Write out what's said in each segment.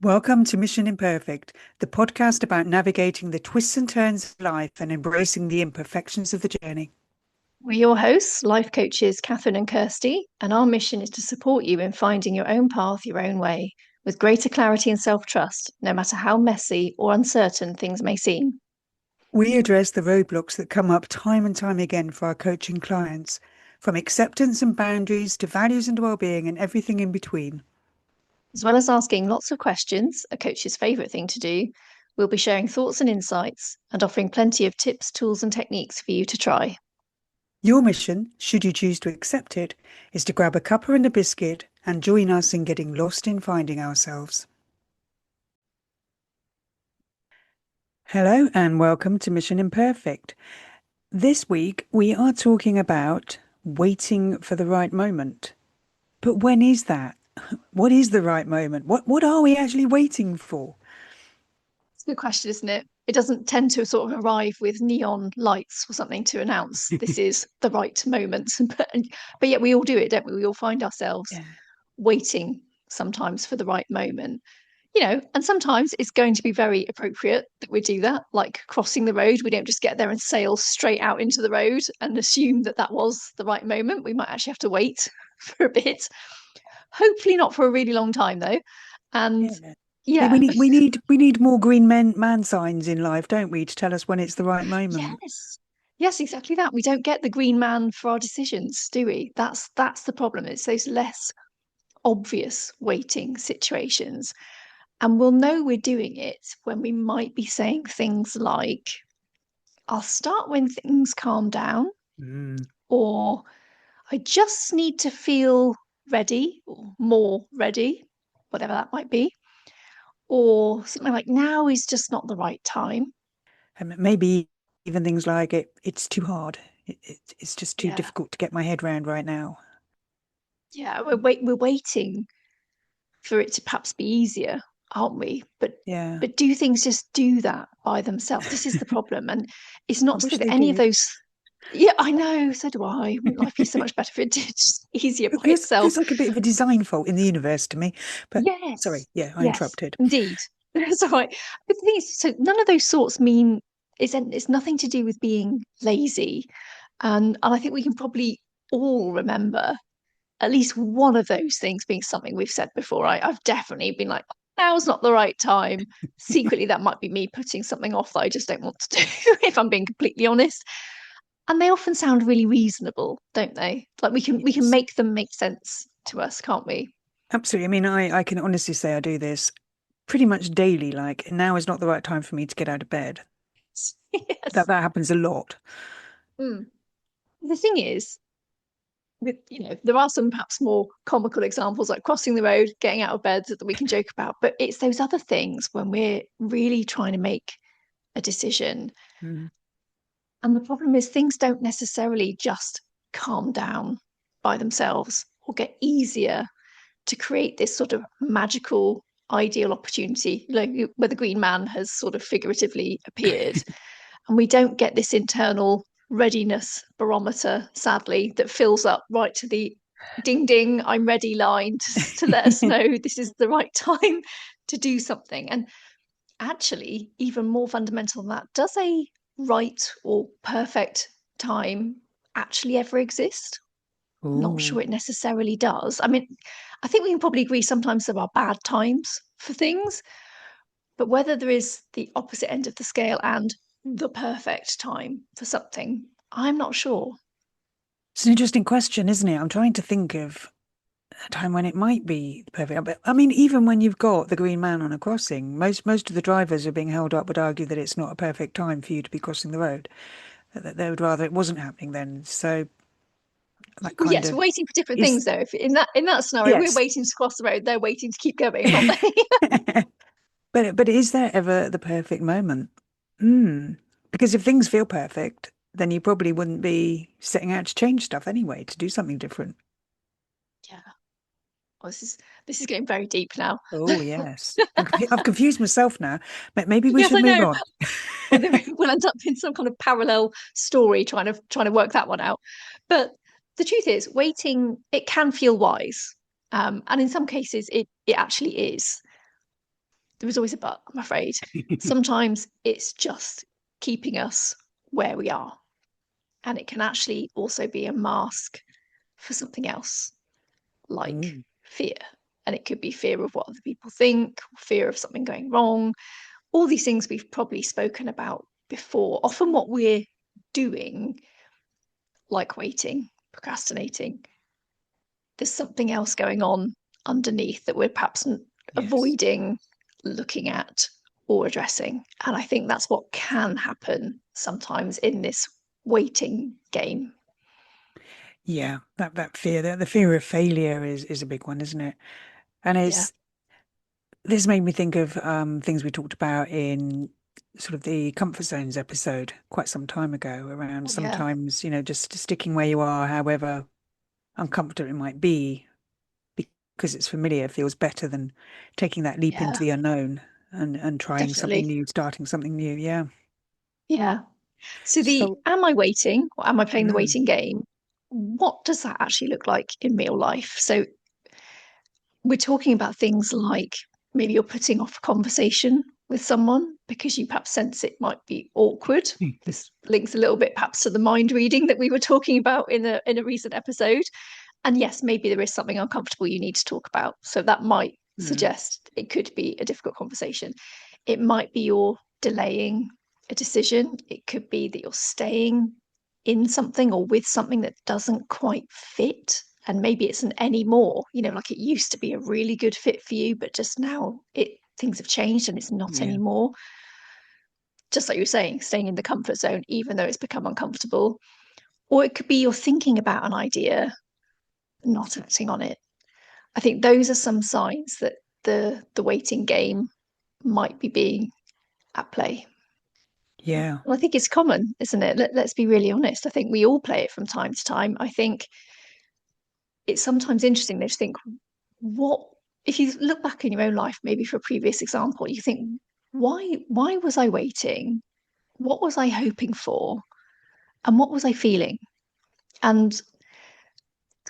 Welcome to Mission Imperfect, the podcast about navigating the twists and turns of life and embracing the imperfections of the journey. We're your hosts, life coaches Catherine and Kirsty, and our mission is to support you in finding your own path, your own way, with greater clarity and self trust, no matter how messy or uncertain things may seem. We address the roadblocks that come up time and time again for our coaching clients, from acceptance and boundaries to values and well-being and everything in between. As well as asking lots of questions, a coach's favourite thing to do, we'll be sharing thoughts and insights and offering plenty of tips, tools, and techniques for you to try. Your mission, should you choose to accept it, is to grab a cuppa and a biscuit and join us in getting lost in finding ourselves. Hello and welcome to Mission Imperfect. This week we are talking about waiting for the right moment. But when is that? What is the right moment? What are we actually waiting for? It's a good question, isn't it? It doesn't tend to sort of arrive with neon lights or something to announce this is the right moment. But yet we all do it, don't we? We all find ourselves Yeah. waiting sometimes for the right moment. And sometimes it's going to be very appropriate that we do that, like crossing the road. We don't just get there and sail straight out into the road and assume that that was the right moment. We might actually have to wait for a bit. Hopefully not for a really long time though. And Yeah. Yeah, we yeah, need more green man signs in life, don't we, to tell us when it's the right moment. yes. Yes, exactly that. We don't get the green man for our decisions, do we? That's the problem. It's those less obvious waiting situations. And we'll know we're doing it when we might be saying things like, I'll start when things calm down, Mm. or I just need to feel ready or more ready, whatever that might be, or something like now is just not the right time. And maybe even things like it's too hard. It's just too Yeah. difficult to get my head round right now. Yeah, we're waiting for it to perhaps be easier, aren't we? Yeah. But do things just do that by themselves? This is the problem. And it's I not to say wish that they any of did. those. Yeah, I know. So do I. Wouldn't life be so much better if it did just easier It by itself? feels like a bit of a design fault in the universe to me. But sorry, Yes, yeah, I yes, interrupted. indeed. That's all right. But the thing is, so none of those sorts mean it's nothing to do with being lazy. And I think we can probably all remember at least one of those things being something we've said before. I've definitely been like, now's not the right time. Secretly, that might be me putting something off that I just don't want to do, if I'm being completely honest. And they often sound really reasonable, don't they? Like we can Yes. make them make sense to us, can't we? Absolutely. I mean, I can honestly say I do this pretty much daily. Like now is not the right time for me to get out of bed. That Yes. that happens a lot. Mm. The thing is, there are some perhaps more comical examples like crossing the road, getting out of bed that we can joke about, but it's those other things when we're really trying to make a decision. Mm. And the problem is things don't necessarily just calm down by themselves or get easier to create this sort of magical ideal opportunity, like where the green man has sort of figuratively appeared. And we don't get this internal readiness barometer, sadly, that fills up right to the ding ding, I'm ready line to let us know this is the right time to do something. And actually, even more fundamental than that, does a right or perfect time actually ever exist? Not Oh, sure it necessarily does. I mean, I think we can probably agree sometimes there are bad times for things, but whether there is the opposite end of the scale and the perfect time for something, I'm not sure. it's an interesting question, isn't it? I'm trying to think of a time when it might be perfect. But I mean, even when you've got the green man on a crossing, most of the drivers are being held up would argue that it's not a perfect time for you to be crossing the road. That they would rather it wasn't happening then. So that Well, kind yes, of we're waiting for different is things though. If in that scenario, we're yes. waiting to cross the road, they're waiting to keep going, aren't they? But is there ever the perfect moment? Hmm. Because if things feel perfect, then you probably wouldn't be setting out to change stuff anyway, to do something different. Yeah. Oh, this is getting very deep now. Oh, yes. I've confused myself now. But maybe we Yes, should I move know. on. Well, then we'll end up in some kind of parallel story trying to work that one out. But the truth is, waiting it can feel wise, and in some cases, it actually is. There is always a but, I'm afraid. Sometimes it's just keeping us where we are. And it can actually also be a mask for something else, like Mm, fear. And it could be fear of what other people think, fear of something going wrong, all these things we've probably spoken about before. Often what we're doing, like waiting, procrastinating, there's something else going on underneath that we're perhaps yes. avoiding looking at or addressing. And I think that's what can happen sometimes in this waiting game. Yeah, that fear, the fear of failure is a big one, isn't it? And Yeah. it's this made me think of things we talked about in sort of the comfort zones episode quite some time ago around Oh, yeah. sometimes, just sticking where you are, however uncomfortable it might be, because it's familiar, feels better than taking that leap into Yeah. the unknown and trying something Definitely. new, starting something new. Yeah. Yeah. So the So, am I waiting or am I playing the mm, waiting game? What does that actually look like in real life? So we're talking about things like maybe you're putting off a conversation with someone because you perhaps sense it might be awkward. This links a little bit perhaps to the mind reading that we were talking about in a recent episode. And yes, maybe there is something uncomfortable you need to talk about. So that might mm, suggest it could be a difficult conversation. It might be you're delaying a decision. It could be that you're staying in something or with something that doesn't quite fit. And maybe it's an anymore, like it used to be a really good fit for you, but just now things have changed and it's not yeah, anymore. Just like you were saying, staying in the comfort zone, even though it's become uncomfortable. Or it could be you're thinking about an idea, not acting on it. I think those are some signs that the waiting game might be being at play. yeah, And I think it's common, isn't it? Let's be really honest. I think we all play it from time to time. I think it's sometimes interesting to think, what if you look back in your own life, maybe for a previous example, you think, why was I waiting? What was I hoping for? And what was I feeling? And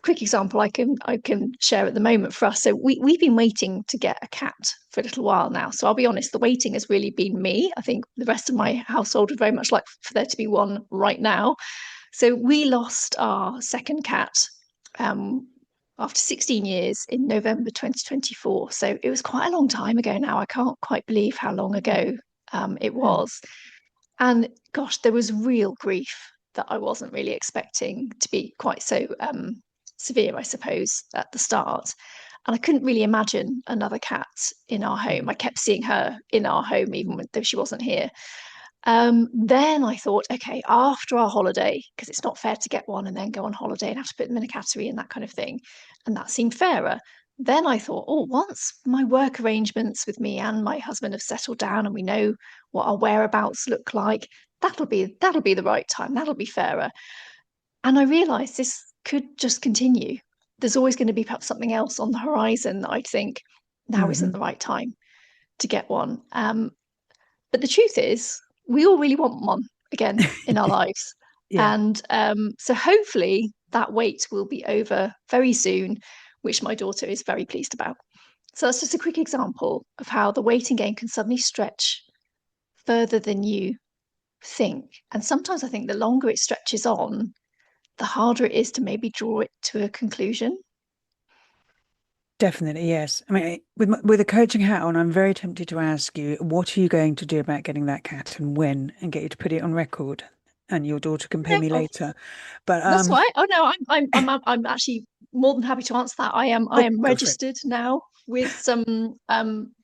quick example I can share at the moment for us. So we've been waiting to get a cat for a little while now. So I'll be honest, the waiting has really been me. I think the rest of my household would very much like for there to be one right now. So we lost our second cat um, after 16 years in November 2024. So it was quite a long time ago now. I can't quite believe how long ago it mm, was. And gosh, there was real grief that I wasn't really expecting to be quite so severe, I suppose, at the start. And I couldn't really imagine another cat in our home. mm, I kept seeing her in our home, even though she wasn't here. Then I thought, okay, after our holiday, because it's not fair to get one and then go on holiday and have to put them in a cattery and that kind of thing. And that seemed fairer. Then I thought, oh, once my work arrangements with me and my husband have settled down and we know what our whereabouts look like, that'll be the right time. That'll be fairer. And I realized this could just continue. There's always going to be perhaps something else on the horizon that I'd think now isn't hmm. the right time to get one. But the truth is, we all really want one again in our lives. Yeah, And so hopefully that wait will be over very soon, which my daughter is very pleased about. So that's just a quick example of how the waiting game can suddenly stretch further than you think. And sometimes I think the longer it stretches on, the harder it is to maybe draw it to a conclusion. definitely. Yes. I mean, with a coaching hat on, I'm very tempted to ask you, what are you going to do about getting that cat and when, and get you to put it on record, and your daughter can pay No, me later. But that's right. Oh no, I'm actually more than happy to answer that. I oh, am go for it. registered now with some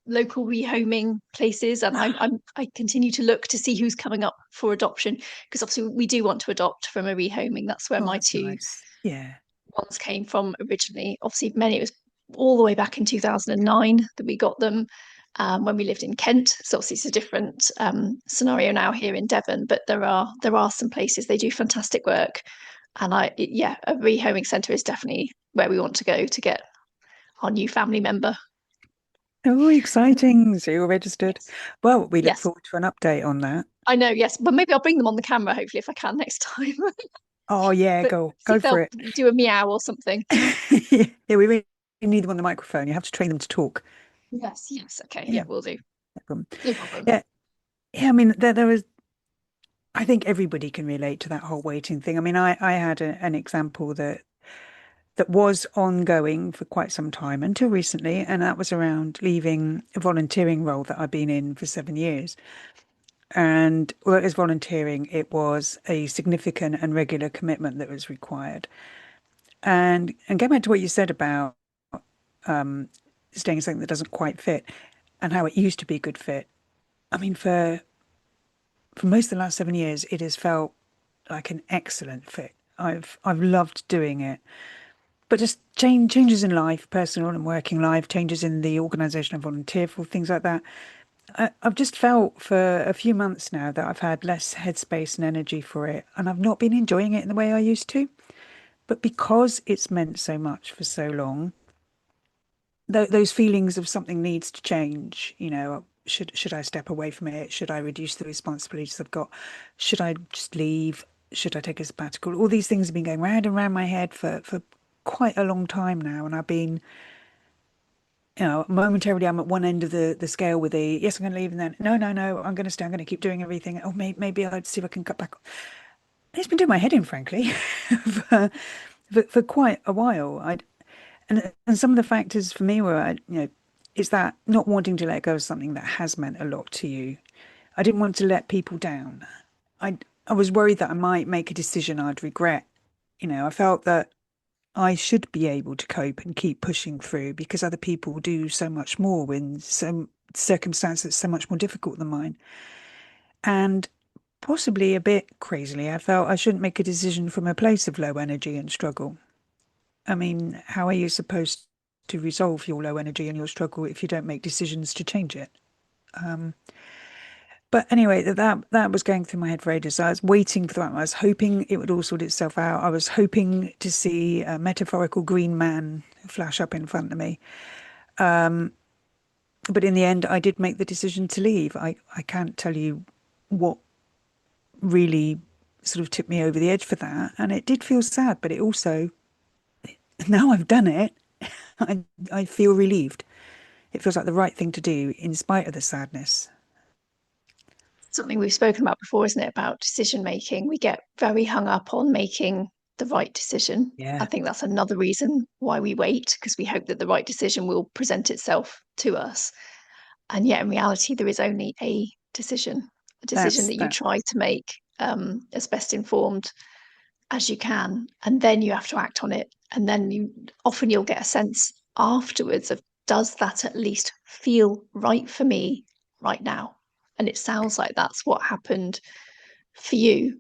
local rehoming places, and I continue to look to see who's coming up for adoption because obviously we do want to adopt from a rehoming. That's where Oh, my that's two nice. Yeah. ones came from originally. Obviously, many it was all the way back in 2009 that we got them. When we lived in Kent, so obviously it's a different scenario now here in Devon. But there are some places they do fantastic work, and yeah, a rehoming centre is definitely where we want to go to get our new family member. Oh, exciting. So you're registered. Yes, Well, we look yes, forward to an update on that. I know. Yes, but maybe I'll bring them on the camera hopefully if I can next time. Oh, yeah, But go see if for they'll it. do a meow or something. Yeah, we really need them on the microphone. You have to train them to talk. Yes, yes. Okay, yeah, Yeah. we'll do. problem. No problem. Yeah, yeah. I mean, there was. I think everybody can relate to that whole waiting thing. I mean, I had an example that was ongoing for quite some time until recently, and that was around leaving a volunteering role that I've been in for 7 years. And although it was volunteering, it was a significant and regular commitment that was required. And going back to what you said about um, staying in something that doesn't quite fit and how it used to be a good fit. I mean, for most of the last 7 years, it has felt like an excellent fit. I've loved doing it. But just changes in life, personal and working life, changes in the organisation I volunteer for, things like that. I've just felt for a few months now that I've had less headspace and energy for it, and I've not been enjoying it in the way I used to. But because it's meant so much for so long, those feelings of something needs to change, should I step away from it? Should I reduce the responsibilities I've got? Should I just leave? Should I take a sabbatical? All these things have been going round and round my head for quite a long time now, and I've been, momentarily I'm at one end of the scale with the yes, I'm going to leave, and then no, no, no, I'm going to stay. I'm going to keep doing everything. Oh, maybe I'd see if I can cut back. It's been doing my head in, frankly, for, for quite a while. And some of the factors for me were, is that not wanting to let go of something that has meant a lot to you. I didn't want to let people down. I was worried that I might make a decision I'd regret. I felt that I should be able to cope and keep pushing through because other people do so much more in some circumstances so much more difficult than mine. And possibly a bit crazily, I felt I shouldn't make a decision from a place of low energy and struggle. I mean, how are you supposed to resolve your low energy and your struggle if you don't make decisions to change it? Um, but anyway, that was going through my head for ages. I was waiting for that. I was hoping it would all sort itself out. I was hoping to see a metaphorical green man flash up in front of me. But in the end, I did make the decision to leave. I can't tell you what really sort of tipped me over the edge for that. And it did feel sad, but it also, now I've done it, I feel relieved. It feels like the right thing to do in spite of the sadness. Something we've spoken about before, isn't it? About decision making. We get very hung up on making the right decision. I Yeah, think that's another reason why we wait, because we hope that the right decision will present itself to us. And yet, in reality, there is only a decision that you that. try to make as best informed as you can, and then you have to act on it. And then you'll get a sense afterwards of, does that at least feel right for me right now? And it sounds like that's what happened for you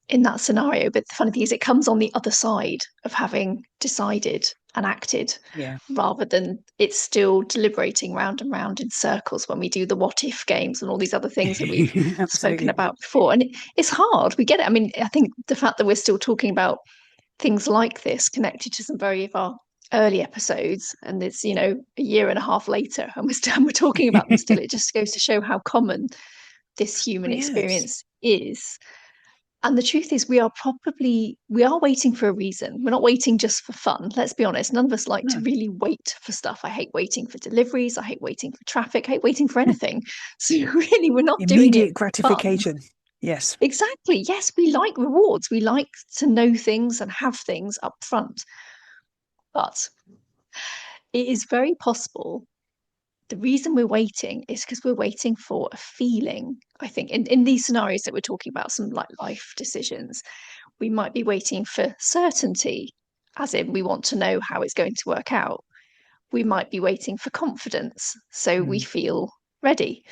in that scenario. But the funny thing is, it comes on the other side of having decided and acted, Yeah, rather than it's still deliberating round and round in circles when we do the what if games and all these other things that we've spoken absolutely. about before. And it's hard. We get it. I mean, I think the fact that we're still talking about things like this connected to some very of our early episodes, and it's a year and a half later and we're talking about them still, it just goes to show how common this human Yes. experience is. And the truth is, we are waiting for a reason. We're not waiting just for fun. Let's be honest. None of us like to No. really wait for stuff. I hate waiting for deliveries. I hate waiting for traffic. I hate waiting for anything. So really, we're not doing it Immediate for fun. gratification. Yes. Exactly. Yes, we like rewards. We like to know things and have things up front. But it is very possible the reason we're waiting is because we're waiting for a feeling. I think in these scenarios that we're talking about, some like life decisions, we might be waiting for certainty, as in we want to know how it's going to work out. We might be waiting for confidence, so we Mm. feel ready.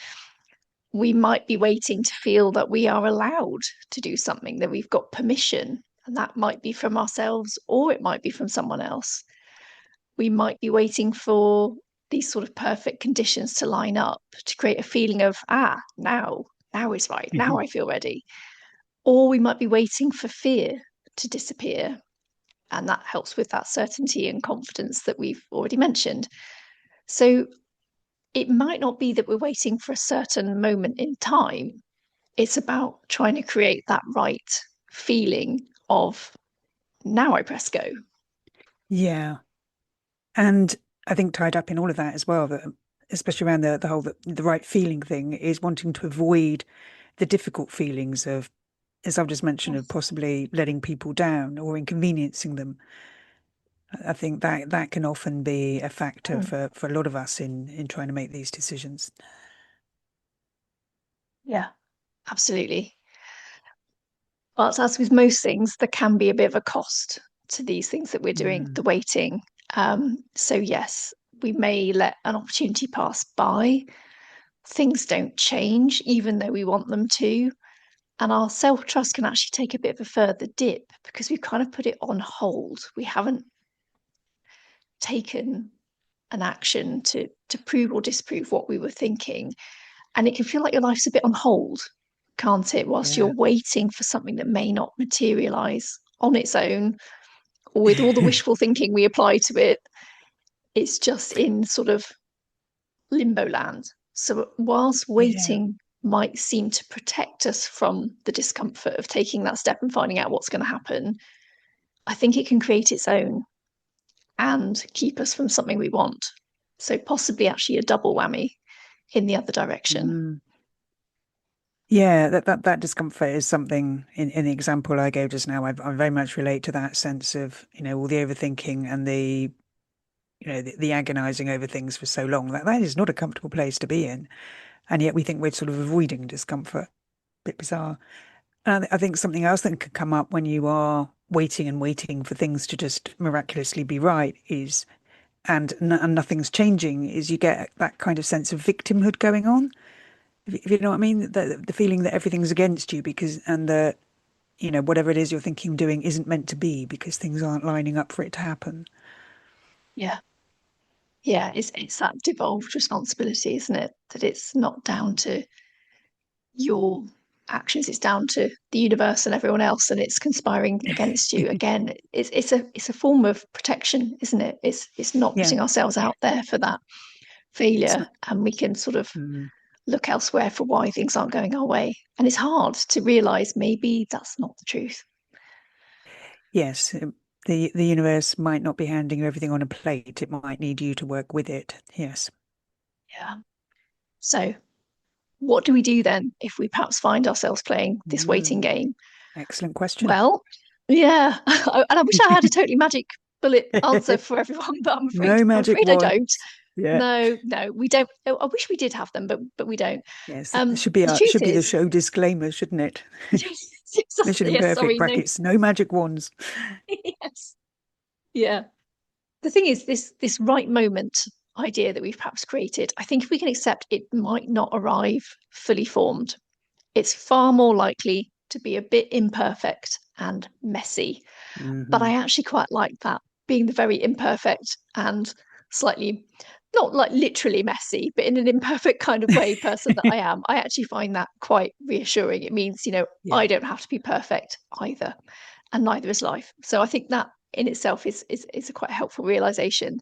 We might be waiting to feel that we are allowed to do something, that we've got permission, and that might be from ourselves or it might be from someone else. We might be waiting for these sort of perfect conditions to line up to create a feeling of, now is right, now I feel ready. Or we might be waiting for fear to disappear, and that helps with that certainty and confidence that we've already mentioned. So it might not be that we're waiting for a certain moment in time, it's about trying to create that right feeling of, now I press go. Yeah. And I think tied up in all of that as well, that especially around the whole the right feeling thing, is wanting to avoid the difficult feelings of, as I've just mentioned, of Yes. possibly letting people down or inconveniencing them. I think that that can often be a factor Mm. for a lot of us in trying to make these decisions. Yeah, absolutely. But as with most things, there can be a bit of a cost to these things that we're doing, Mm, the waiting. So, yes, we may let an opportunity pass by. Things don't change, even though we want them to. And our self trust can actually take a bit of a further dip because we've kind of put it on hold. We haven't taken an action to prove or disprove what we were thinking. And it can feel like your life's a bit on hold, can't it? Whilst you're yeah. waiting for something that may not materialize on its own, or with all the wishful thinking we apply to it, it's just in sort of limbo land. So, whilst Yeah. waiting might seem to protect us from the discomfort of taking that step and finding out what's going to happen, I think it can create its own and keep us from something we want. So, possibly actually a double whammy in the other direction. Mm. Yeah, that discomfort is something in the example I gave just now. I very much relate to that sense of, all the overthinking and the agonizing over things for so long. That is not a comfortable place to be in. And yet we think we're sort of avoiding discomfort. Bit bizarre. And I think something else that could come up when you are waiting and waiting for things to just miraculously be right is, and nothing's changing, is you get that kind of sense of victimhood going on. If you know what I mean, the feeling that everything's against you because, and that, whatever it is you're thinking doing isn't meant to be because things aren't lining up for it to happen. Yeah. Yeah, it's that devolved responsibility, isn't it? That it's not down to your actions, it's down to the universe and everyone else, and it's conspiring against you. Again, it's a form of protection, isn't it? It's not Yeah, putting ourselves out there for that it's failure, not. and we can sort of Mm, look elsewhere for why things aren't going our way. And it's hard to realize maybe that's not the truth. yes, the universe might not be handing you everything on a plate. It might need you to work with it. Yes. Yeah. So, what do we do then if we perhaps find ourselves playing this waiting Mm, game? excellent question. Well, yeah, and I wish I had a totally magic bullet answer for everyone, but I'm afraid No I'm magic afraid I don't. wands. Yeah. No, no, we don't. Oh, I wish we did have them, but we don't. Yes, it should be The our truth should be the is, show disclaimer, shouldn't it? yes, Mission yes, Imperfect sorry, no, brackets, no magic wands. yes, yeah. The thing is, this right moment idea that we've perhaps created, I think if we can accept it might not arrive fully formed, it's far more likely to be a bit imperfect and messy. But Hmm. I actually quite like that, being the very imperfect and slightly, not like literally messy, but in an imperfect kind of way person that I am. I actually find that quite reassuring. It means, Yeah. I don't have to be perfect either, and neither is life. So I think that in itself is a quite helpful realization.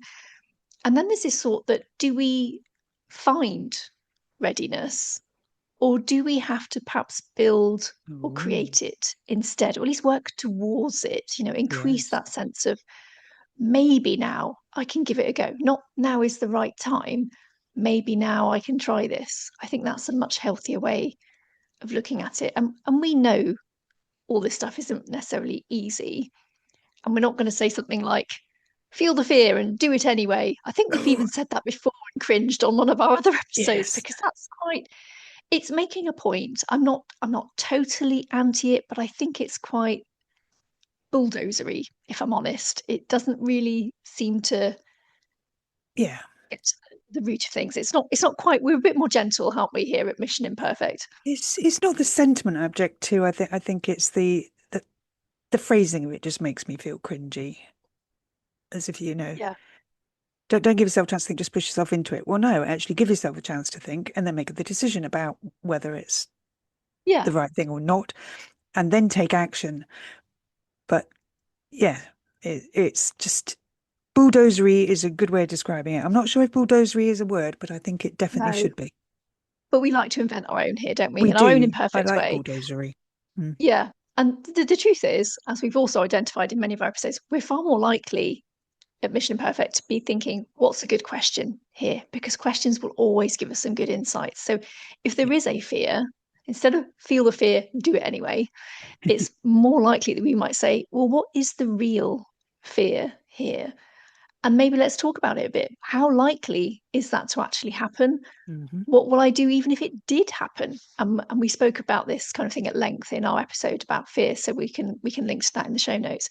And then there's this thought that, do we find readiness, or do we have to perhaps build or Ooh, create it instead, or at least work towards it, increase yes. that sense of maybe now I can give it a go. Not now is the right time. Maybe now I can try this. I think that's a much healthier way of looking at it. And we know all this stuff isn't necessarily easy. And we're not going to say something like, feel the fear and do it anyway. I think we've Oh, even said that before and cringed on one of our other episodes yes. because that's quite, it's making a point. I'm not totally anti it, but I think it's quite bulldozery, if I'm honest. It doesn't really seem to Yeah. get to the root of things. It's not quite, we're a bit more gentle, aren't we, here at Mission Imperfect? It's not the sentiment I object to. I think it's the phrasing of it just makes me feel cringy. As if, Yeah. don't give yourself a chance to think, just push yourself into it. Well, no, actually give yourself a chance to think and then make the decision about whether it's Yeah. the right thing or not, and then take action. But yeah, it's just bulldozery is a good way of describing it. I'm not sure if bulldozery is a word, but I think it definitely No. should be. But we like to invent our own here, don't we? We In our own do. I imperfect like way. bulldozery. Mm. Yeah. And the truth is, as we've also identified in many of our episodes, we're far more likely at Mission Imperfect to be thinking, what's a good question here? Because questions will always give us some good insights. So if there Yeah. is a fear, instead of feel the fear, do it anyway, it's more likely that we might say, well, what is the real fear here? And maybe let's talk about it a bit. How likely is that to actually happen? Hmm. What will I do even if it did happen? And we spoke about this kind of thing at length in our episode about fear, so we can link to that in the show notes.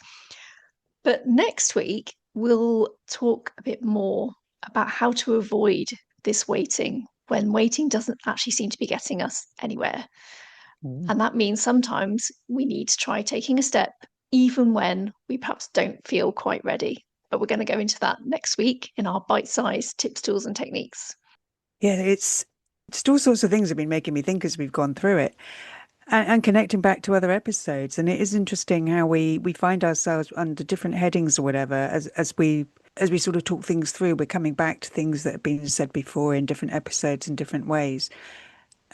But next week we'll talk a bit more about how to avoid this waiting when waiting doesn't actually seem to be getting us anywhere. Ooh. And that means sometimes we need to try taking a step, even when we perhaps don't feel quite ready. But we're going to go into that next week in our bite sized tips, tools, and techniques. Yeah, it's just all sorts of things have been making me think as we've gone through it. And connecting back to other episodes. And it is interesting how we find ourselves under different headings or whatever as we sort of talk things through. We're coming back to things that have been said before in different episodes in different ways.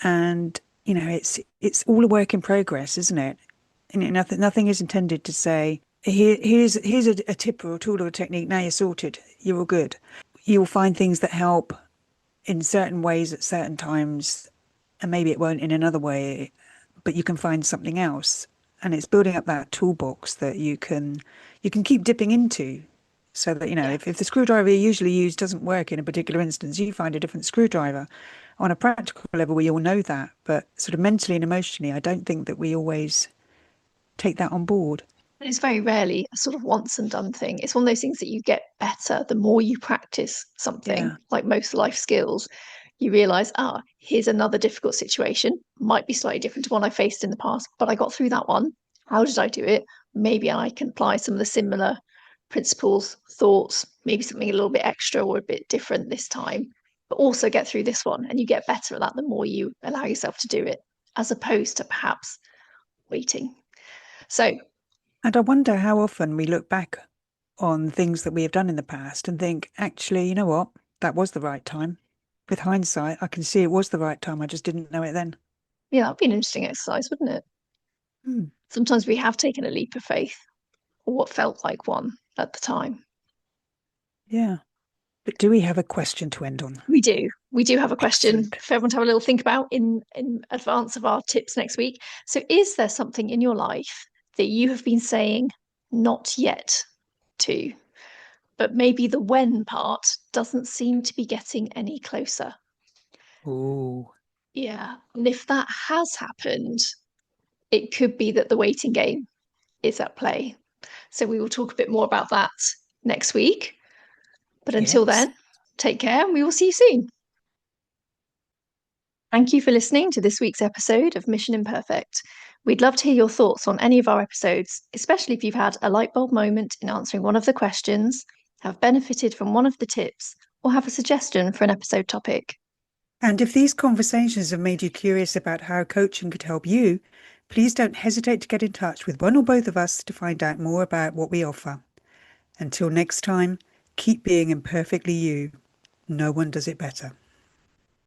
And it's all a work in progress, isn't it? And nothing is intended to say here's a tip or a tool or a technique. Now you're sorted. You're all good. You'll find things that help in certain ways at certain times, and maybe it won't in another way, but you can find something else. And it's building up that toolbox that you can keep dipping into so that, Yeah. if the screwdriver you usually use doesn't work in a particular instance, you find a different screwdriver. On a practical level, we all know that, but sort of mentally and emotionally, I don't think that we always take that on board. It's very rarely a sort of once and done thing. It's one of those things that you get better the more you practice something, Yeah. like most life skills. You realize, here's another difficult situation. Might be slightly different to one I faced in the past, but I got through that one. How did I do it? Maybe I can apply some of the similar principles, thoughts, maybe something a little bit extra or a bit different this time, but also get through this one. And you get better at that the more you allow yourself to do it, as opposed to perhaps waiting. So, And I wonder how often we look back on things that we have done in the past and think, actually, you know what? That was the right time. With hindsight, I can see it was the right time. I just didn't know it then. yeah, that'd be an interesting exercise, wouldn't it? Hmm. Sometimes we have taken a leap of faith or what felt like one at the time. Yeah. But do we have a question to end on? We do. We do have a question Excellent. for everyone to have a little think about in advance of our tips next week. So, is there something in your life that you have been saying not yet to, but maybe the when part doesn't seem to be getting any closer? Oh, Yeah. And if that has happened, it could be that the waiting game is at play. So, we will talk a bit more about that next week. But until yes. then, take care and we will see you soon. Thank you for listening to this week's episode of Mission Imperfect. We'd love to hear your thoughts on any of our episodes, especially if you've had a light bulb moment in answering one of the questions, have benefited from one of the tips, or have a suggestion for an episode topic. And if these conversations have made you curious about how coaching could help you, please don't hesitate to get in touch with one or both of us to find out more about what we offer. Until next time, keep being imperfectly you. No one does it better.